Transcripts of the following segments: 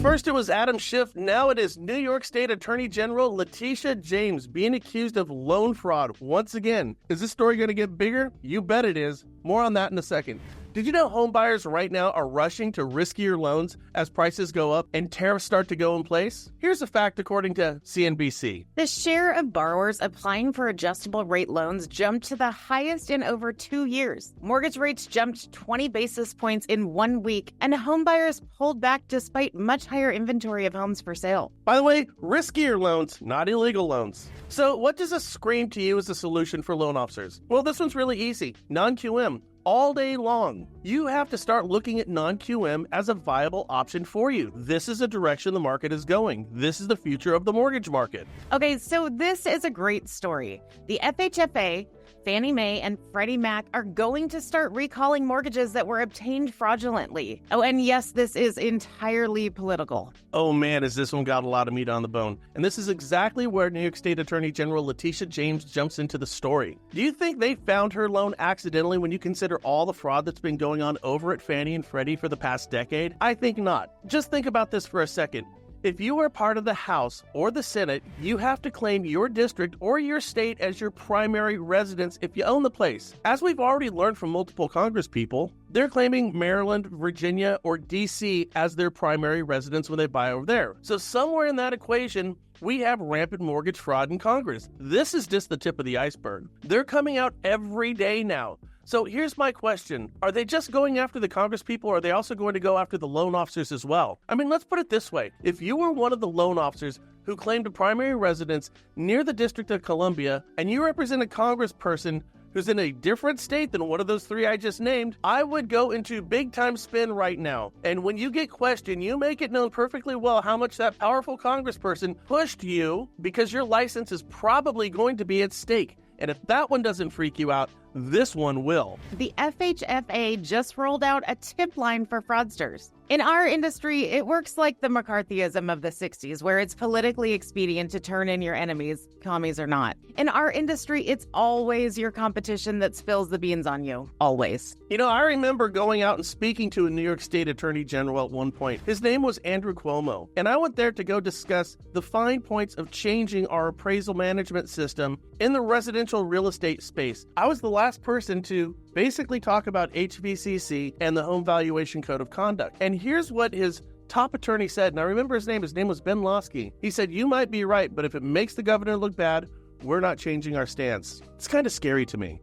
first it was Adam Schiff, now it is New York State Attorney General Letitia James being accused of loan fraud once again. Is this story going to get bigger? You bet it is. More on that in a second. Did you know homebuyers right now are rushing to riskier loans as prices go up and tariffs start to go in place? Here's a fact according to CNBC. The share of borrowers applying for adjustable rate loans jumped to the highest in over 2 years. Mortgage rates jumped 20 basis points in 1 week, and homebuyers pulled back despite much higher inventory of homes for sale. By the way, riskier loans, not illegal loans. So what does this scream to you as a solution for loan officers? Well, this one's really easy. Non-QM. All day long. You have to start looking at non-QM as a viable option for you. This is a direction the market is going. This is the future of the mortgage market. Okay, so this is a great story. The FHFA, Fannie Mae, and Freddie Mac are going to start recalling mortgages that were obtained fraudulently. Oh, and yes, this is entirely political. Oh man, has this one got a lot of meat on the bone. And this is exactly where New York State Attorney General Letitia James jumps into the story. Do you think they found her loan accidentally when you consider all the fraud that's been going on over at Fannie and Freddie for the past decade? I think not. Just think about this for a second. If you are part of the House or the Senate, you have to claim your district or your state as your primary residence if you own the place. As we've already learned from multiple congresspeople, they're claiming Maryland, Virginia, or DC as their primary residence when they buy over there. So somewhere in that equation, we have rampant mortgage fraud in Congress. This is just the tip of the iceberg. They're coming out every day now. So here's my question. Are they just going after the congresspeople, or are they also going to go after the loan officers as well? I mean, let's put it this way. If you were one of the loan officers who claimed a primary residence near the District of Columbia, and you represent a congressperson who's in a different state than one of those three I just named, I would go into big time spin right now. And when you get questioned, you make it known perfectly well how much that powerful congressperson pushed you, because your license is probably going to be at stake. And if that one doesn't freak you out, this one will. The FHFA just rolled out a tip line for fraudsters. In our industry, it works like the McCarthyism of the 60s, where it's politically expedient to turn in your enemies, commies or not. In our industry, it's always your competition that spills the beans on you. Always. You know, I remember going out and speaking to a New York State Attorney General at one point. His name was Andrew Cuomo, and I went there to go discuss the fine points of changing our appraisal management system in the residential real estate space. I was the last person to basically talk about HVCC and the Home Valuation Code of Conduct. And here's what his top attorney said, and I remember his name was Ben Losky. He said, "You might be right, but if it makes the governor look bad, we're not changing our stance." It's kind of scary to me.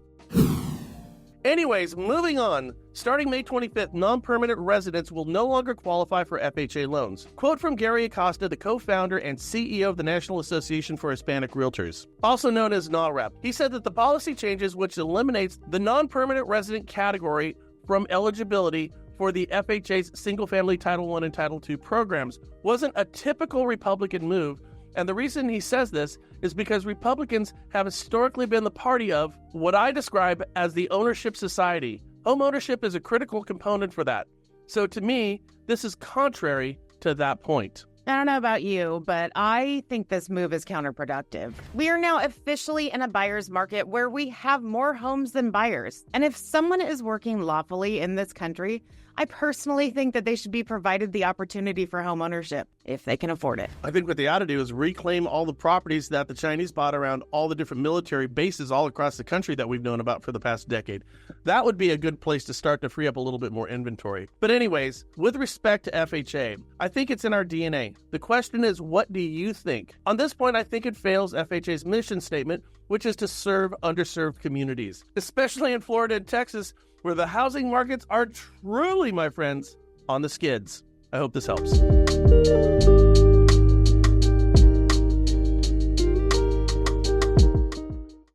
Anyways, moving on. Starting May 25th, non-permanent residents will no longer qualify for FHA loans. Quote from Gary Acosta, the co-founder and CEO of the National Association for Hispanic Realtors, also known as NAHREP. He said that the policy changes, which eliminates the non-permanent resident category from eligibility for the FHA's single-family Title I and Title II programs, wasn't a typical Republican move. And the reason he says this is because Republicans have historically been the party of what I describe as the ownership society. Home ownership is a critical component for that. So to me, this is contrary to that point. I don't know about you, but I think this move is counterproductive. We are now officially in a buyer's market where we have more homes than buyers. And if someone is working lawfully in this country, I personally think that they should be provided the opportunity for home ownership if they can afford it. I think what they ought to do is reclaim all the properties that the Chinese bought around all the different military bases all across the country that we've known about for the past decade. That would be a good place to start to free up a little bit more inventory. But anyways, with respect to FHA, I think it's in our DNA. The question is, what do you think? On this point, I think it fails FHA's mission statement, which is to serve underserved communities, especially in Florida and Texas, where the housing markets are truly, my friends, on the skids. I hope this helps.